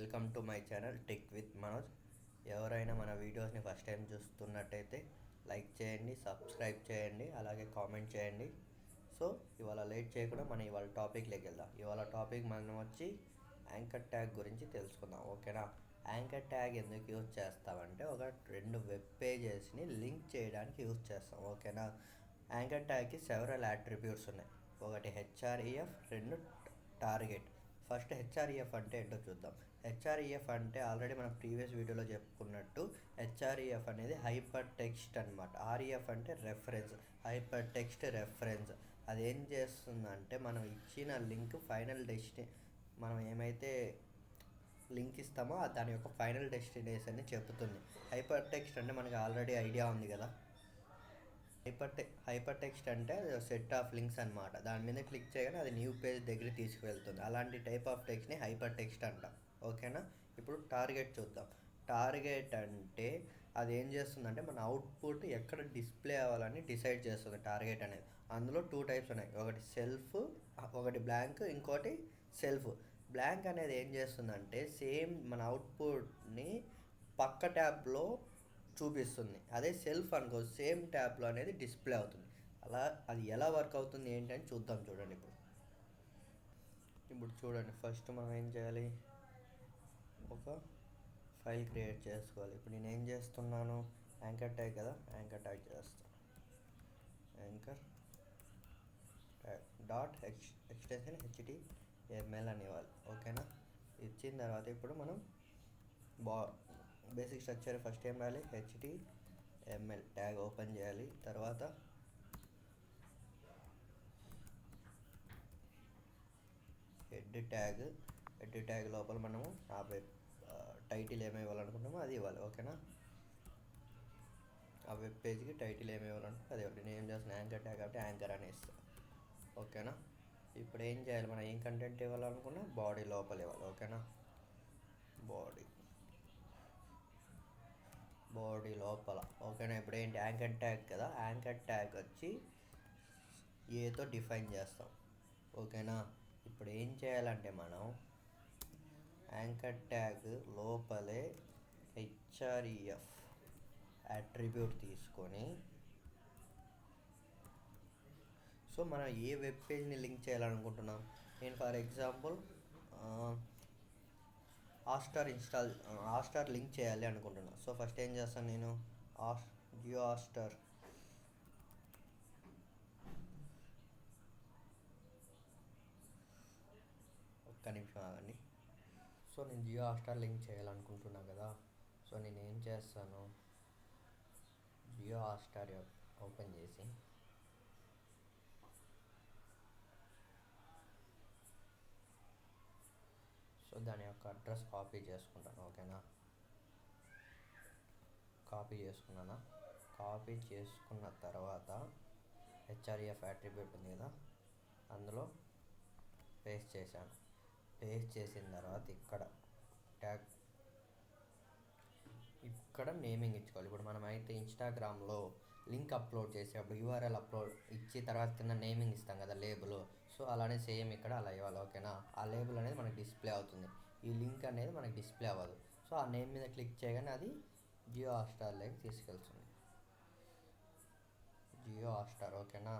Welcome to my channel tech with Manoj. ఎవరైనా మన వీడియోస్ని ఫస్ట్ టైం చూస్తున్నట్టయితే లైక్ చేయండి, సబ్స్క్రైబ్ చేయండి, అలాగే కామెంట్ చేయండి. సో ఇవాళ లేట్ చేయకుండా మనం ఇవాళ టాపిక్లోకి వెళ్దాం. ఇవాళ టాపిక్ మనం వచ్చి యాంకర్ ట్యాగ్ గురించి తెలుసుకుందాం. ఓకేనా? యాంకర్ ట్యాగ్ ఎందుకు యూజ్ చేస్తామంటే రెండు వెబ్ పేజెస్ని లింక్ చేయడానికి యూజ్ చేస్తాం. ఓకేనా? యాంకర్ ట్యాగ్కి సెవరల్ అట్రిబ్యూట్స్ ఉన్నాయి. ఒకటి హెచ్ఆర్ఈఎఫ్, రెండు టార్గెట్. ఫస్ట్ హెచ్ఆర్ఈఎఫ్ అంటే ఏంటో చూద్దాం. హెచ్ఆర్ఈఎఫ్ అంటే ఆల్రెడీ మనం ప్రీవియస్ వీడియోలో చెప్పుకున్నట్టు హెచ్ఆర్ఈఎఫ్ అనేది హైపర్ టెక్స్ట్ అనమాట. ఆర్ఈఎఫ్ అంటే రెఫరెన్స్, హైపర్ టెక్స్ట్ రెఫరెన్స్. అది ఏం చేస్తుందంటే మనం ఇచ్చిన లింక్ ఫైనల్ మనం ఏమైతే లింక్ ఇస్తామో దాని యొక్క ఫైనల్ డెస్టినేషన్ని చెప్తుంది. హైపర్ టెక్స్ట్ అంటే మనకి ఆల్రెడీ ఐడియా ఉంది కదా. హైపర్ టెక్స్ట్ అంటే సెట్ ఆఫ్ లింక్స్ అనమాట. దాని మీద క్లిక్ చేయగానే అది న్యూ పేజ్ దగ్గర తీసుకువెళ్తుంది. అలాంటి టైప్ ఆఫ్ టెక్స్ట్ని హైపర్ టెక్స్ట్ అంటాం. ఓకేనా? ఇప్పుడు టార్గెట్ చూద్దాం. టార్గెట్ అంటే అది ఏం చేస్తుందంటే మన అవుట్పుట్ ఎక్కడ డిస్ప్లే అవ్వాలని డిసైడ్ చేస్తుంది టార్గెట్ అనేది. అందులో 2 టైప్స్ ఉన్నాయి. ఒకటి సెల్ఫ్, ఒకటి బ్లాంక్, ఇంకోటి సెల్ఫ్. బ్లాంక్ అనేది ఏం చేస్తుందంటే సేమ్ మన అవుట్పుట్ని పక్క ట్యాబ్లో చూపిస్తుంది. అదే సెల్ఫ్ అనుకో సేమ్ ట్యాబ్లో అనేది డిస్ప్లే అవుతుంది. అలా అది ఎలా వర్క్ అవుతుంది ఏంటని చూద్దాం. చూడండి ఇప్పుడు చూడండి. ఫస్ట్ మనం ఏం చేయాలి, ఒక ఫైల్ క్రియేట్ చేసుకోవాలి. ఇప్పుడు నేను ఏం చేస్తున్నాను, యాంకర్ ట్యాగ్ కదా, యాంకర్ ట్యాగ్ చేస్తాను. Anchor tag dot extension HTML అని ఇవ్వాలి. ఓకేనా? ఇచ్చిన తర్వాత ఇప్పుడు మనం బేసిక్ స్ట్రక్చర్ ఫస్ట్ ఏం రాయాలి, HTML ట్యాగ్ ఓపెన్ చేయాలి. తర్వాత హెడ్ ట్యాగ్ లోపల మనము ఆ వెబ్ టైటిల్ ఏమి ఇవ్వాలనుకుంటామో అది ఇవ్వాలి. ఓకేనా? ఆ వెబ్ పేజ్కి టైటిల్ ఏమి ఇవ్వాలనుకుంటే అది ఇవ్వాలి. నేను ఏం చేస్తాను, యాంకర్ ట్యాగ్ కాబట్టి యాంకర్ అని ఇస్తాను. ఓకేనా? ఇప్పుడు ఏం చేయాలి, మనం ఏం కంటెంట్ ఇవ్వాలనుకున్నా బాడీ లోపల ఇవ్వాలి. ఓకేనా? బాడీ లోపల. ఓకేనా? ఇప్పుడు ఏంటి, యాంకర్ ట్యాగ్ కదా, యాంకర్ ట్యాగ్ వచ్చి ఏతో డిఫైన్ చేస్తాం. ఓకేనా? ఇప్పుడు ఏం చేయాలంటే మనం యాంకర్ ట్యాగ్ లోపలే హెచ్ఆర్ఈఎఫ్ అట్రిబ్యూట్ తీసుకొని, సో మనం ఏ వెబ్ పేజ్ని లింక్ చేయాలనుకుంటున్నాం. నేను ఫర్ ఎగ్జాంపుల్ హాట్స్టార్ లింక్ చేయాలి అనుకుంటున్నాను. సో ఫస్ట్ ఏం చేస్తాను, నేను జియో హాట్స్టార్ ఒక్క నిమిషం ఆగండి. సో నేను జియో హాట్స్టార్ లింక్ చేయాలనుకుంటున్నాను కదా. సో నేను ఏం చేస్తాను, జియో హాట్స్టార్ ఓపెన్ చేసి సో దాని యొక్క అడ్రస్ కాపీ చేసుకుంటాను. ఓకేనా? కాపీ చేసుకున్న తర్వాత హెచ్ఆర్ఈఎఫ్ అట్రిబ్యూట్ ఉంది కదా, అందులో పేస్ట్ చేశాను. పేస్ట్ చేసిన తర్వాత ఇక్కడ నేమింగ్ ఇచ్చుకోవాలి. ఇప్పుడు మనం అయితే ఇన్స్టాగ్రామ్లో లింక్ అప్లోడ్ చేసేటప్పుడు యూఆర్ఎల్ అప్లోడ్ ఇచ్చి తర్వాత కింద నేమింగ్ ఇస్తాం కదా, లేబుల్. సో అలానే సేమ్ ఇక్కడ అలా ఇవ్వాలి. ఓకేనా? ఆ లేబుల్ అనేది మనకి డిస్ప్లే అవుతుంది, ఈ లింక్ అనేది మనకి డిస్ప్లే అవ్వదు. సో ఆ నేమ్ మీద క్లిక్ చేయగానే అది జియో హాట్స్టార్లోకి తీసుకెళ్తుంది. జియో హాట్స్టార్. ఓకేనా?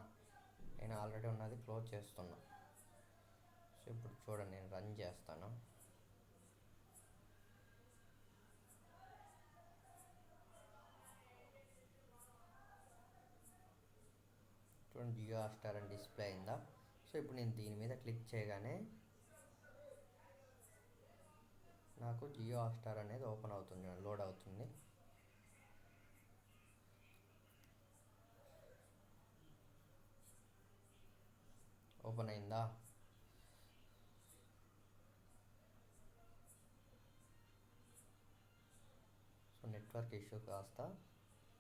నేను ఆల్రెడీ ఉన్నది క్లోజ్ చేస్తున్నా. సో ఇప్పుడు చూడండి, నేను రన్ చేస్తాను. చూడండి, జియో హాట్స్టార్ అని డిస్ప్లే అయిందా. సో ఇప్పుడు నేను దీని మీద క్లిక్ చేయగానే నాకు జియో హాట్స్టార్ అనేది ఓపెన్ అవుతుంది, లోడ్ అవుతుంది. ఓపెన్ అయిందా? సో నెట్వర్క్ ఇష్యూ కాస్త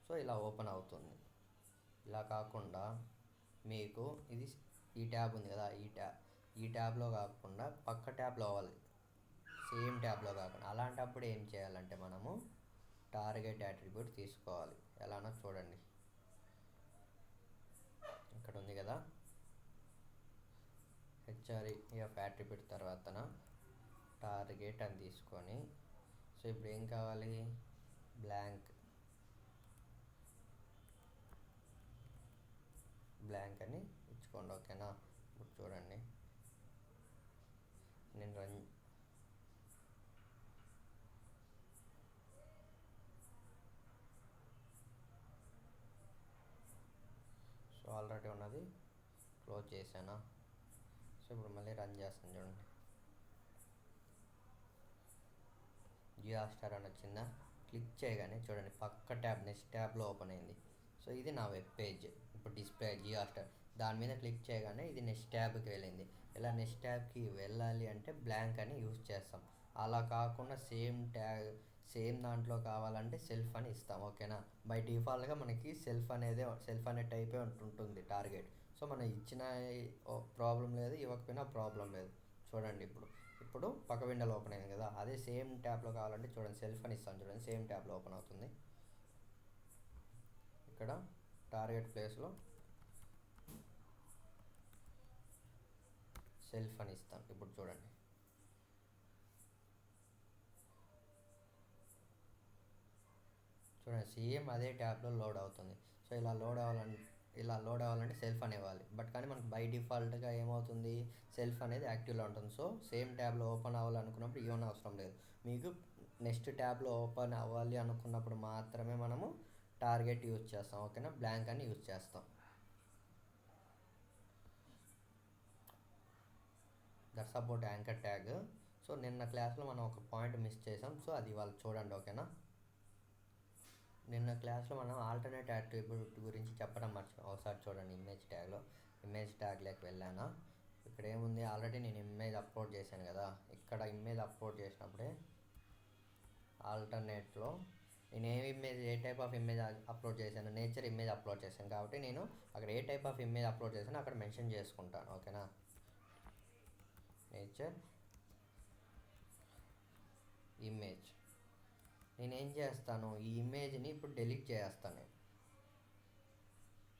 సో ఇలా ఓపెన్ అవుతుంది. ఇలా కాకుండా మీకు ఈ ట్యాబ్ ఉంది కదా, ఈ ట్యాబ్లో కాకుండా పక్క ట్యాబ్లో అవ్వాలి, సేమ్ ట్యాబ్లో కాకుండా. అలాంటప్పుడు ఏం చేయాలంటే మనము టార్గెట్ అట్రిబ్యూట్ తీసుకోవాలి. ఎలానో చూడండి, ఇక్కడ ఉంది కదా హెచ్ఆర్ఈఎఫ్ అట్రిబ్యూట్ తర్వాతన టార్గెట్ అని తీసుకొని, సో ఇప్పుడు ఏం కావాలి, బ్లాంక్ బ్లాంక్ అని ఇచ్చుకోండి. ఓకేనా, ఇప్పుడు చూడండి నేను రన్ సో ఆల్రెడీ ఉన్నది క్లోజ్ చేశానా. సో ఇప్పుడు మళ్ళీ రన్ చేస్తాను చూడండి. జియో హాట్‌స్టార్ అని వచ్చిందా, క్లిక్ చేయగానే చూడండి పక్క ట్యాబ్ నెక్స్ట్ ట్యాబ్లో ఓపెన్ అయింది. సో ఇది నా వెబ్ పేజ్, ఇప్పుడు డిస్ప్లే జియో హాట్‌స్టార్ దాని మీద క్లిక్ చేయగానే ఇది నెక్స్ట్ ట్యాబ్కి వెళ్ళింది. ఇలా నెక్స్ట్ ట్యాబ్కి వెళ్ళాలి అంటే బ్లాంక్ అని యూజ్ చేస్తాం. అలా కాకుండా సేమ్ దాంట్లో కావాలంటే సెల్ఫ్ అని ఇస్తాం. ఓకేనా, బై డిఫాల్ట్గా మనకి సెల్ఫ్ అనే టైపే ఉంటుంటుంది టార్గెట్. సో మనం ఇచ్చిన ప్రాబ్లం లేదు, ఇవ్వకపోయినా ప్రాబ్లం లేదు. చూడండి ఇప్పుడు పక్క విండోలో ఓపెన్ అయింది కదా, అదే సేమ్ ట్యాబ్లో కావాలంటే చూడండి సెల్ఫ్ అని ఇస్తాను. చూడండి సేమ్ ట్యాబ్లో ఓపెన్ అవుతుంది. ఇక్కడ టార్గెట్ ప్లేస్లో సెల్ఫ్ అని ఇస్తాను. ఇప్పుడు చూడండి సేమ్ అదే ట్యాబ్లో లోడ్ అవుతుంది. సో ఇలా లోడ్ అవ్వాలంటే సెల్ఫ్ అనేవ్వాలి. బట్ కానీ మనకు బై డిఫాల్ట్గా ఏమవుతుంది, సెల్ఫ్ అనేది యాక్టివ్లో ఉంటుంది. సో సేమ్ ట్యాబ్లో ఓపెన్ అవ్వాలనుకున్నప్పుడు ఇవన్నీ అవసరం లేదు. మీకు నెక్స్ట్ ట్యాబ్లో ఓపెన్ అవ్వాలి అనుకున్నప్పుడు మాత్రమే మనము టార్గెట్ యూజ్ చేస్తాం. ఓకేనా, బ్లాంక్ అని యూజ్ చేస్తాం. That's about anchor tag. So నిన్న క్లాస్లో మనం ఒక పాయింట్ మిస్ చేసాం. సో అది వాళ్ళు చూడండి. ఓకేనా, నిన్న క్లాస్లో మనం ఆల్టర్నేట్ అట్రిబ్యూట్ గురించి చెప్పడం మర్చిపోయాం. ఒకసారి చూడండి. ఇమేజ్ ట్యాగ్లోకి వెళ్ళాను. ఇక్కడ ఏముంది, ఆల్రెడీ నేను ఇమేజ్ అప్లోడ్ చేశాను కదా. ఇక్కడ ఇమేజ్ అప్లోడ్ చేసినప్పుడే ఆల్టర్నేట్లో నేను ఏ టైప్ ఆఫ్ ఇమేజ్ అప్లోడ్ చేశాను, నేచర్ ఇమేజ్ అప్లోడ్ చేశాను కాబట్టి నేను అక్కడ ఏ టైప్ ఆఫ్ ఇమేజ్ అప్లోడ్ చేశానో అక్కడ మెన్షన్ చేసుకుంటాను. ఓకేనా, నేచర్ ఇమేజ్. నేనేం చేస్తాను, ఈ ఇమేజ్ని ఇప్పుడు డిలీట్ చేస్తాను.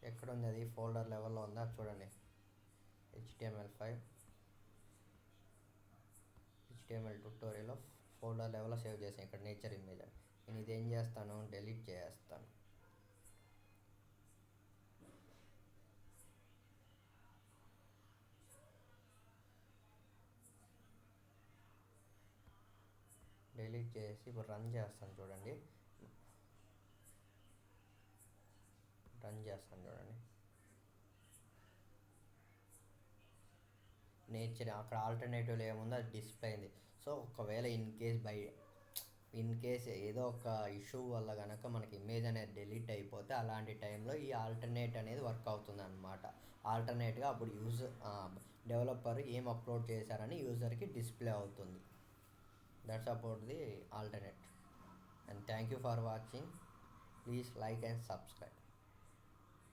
ఎక్కడుంది, అది ఫోల్డర్ లెవెల్లో ఉందా చూడండి. HTML ట్యూటోరియల్ ఫోల్డర్ లెవెల్లో సేవ్ చేసాను. ఇక్కడ నేచర్ ఇమేజ్ అని. నేను ఇదేం చేస్తాను, డిలీట్ చేస్తాను. డిలీట్ చేసి ఇప్పుడు రన్ చేస్తాను చూడండి. నేచర్ అక్కడ ఆల్టర్నేటివ్లో ఏముందో అది డిస్ప్లే అయింది. సో ఒకవేళ ఇన్ కేస్ ఏదో ఒక ఇష్యూ వల్ల కనుక మనకి ఇమేజ్ అనేది డిలీట్ అయిపోతే అలాంటి టైంలో ఈ ఆల్టర్నేట్ అనేది వర్క్ అవుతుంది అనమాట. ఆల్టర్నేట్గా అప్పుడు డెవలపర్ ఏం అప్లోడ్ చేశారని యూజర్కి డిస్ప్లే అవుతుంది. That's about the alternate. And thank you for watching. Please like and subscribe.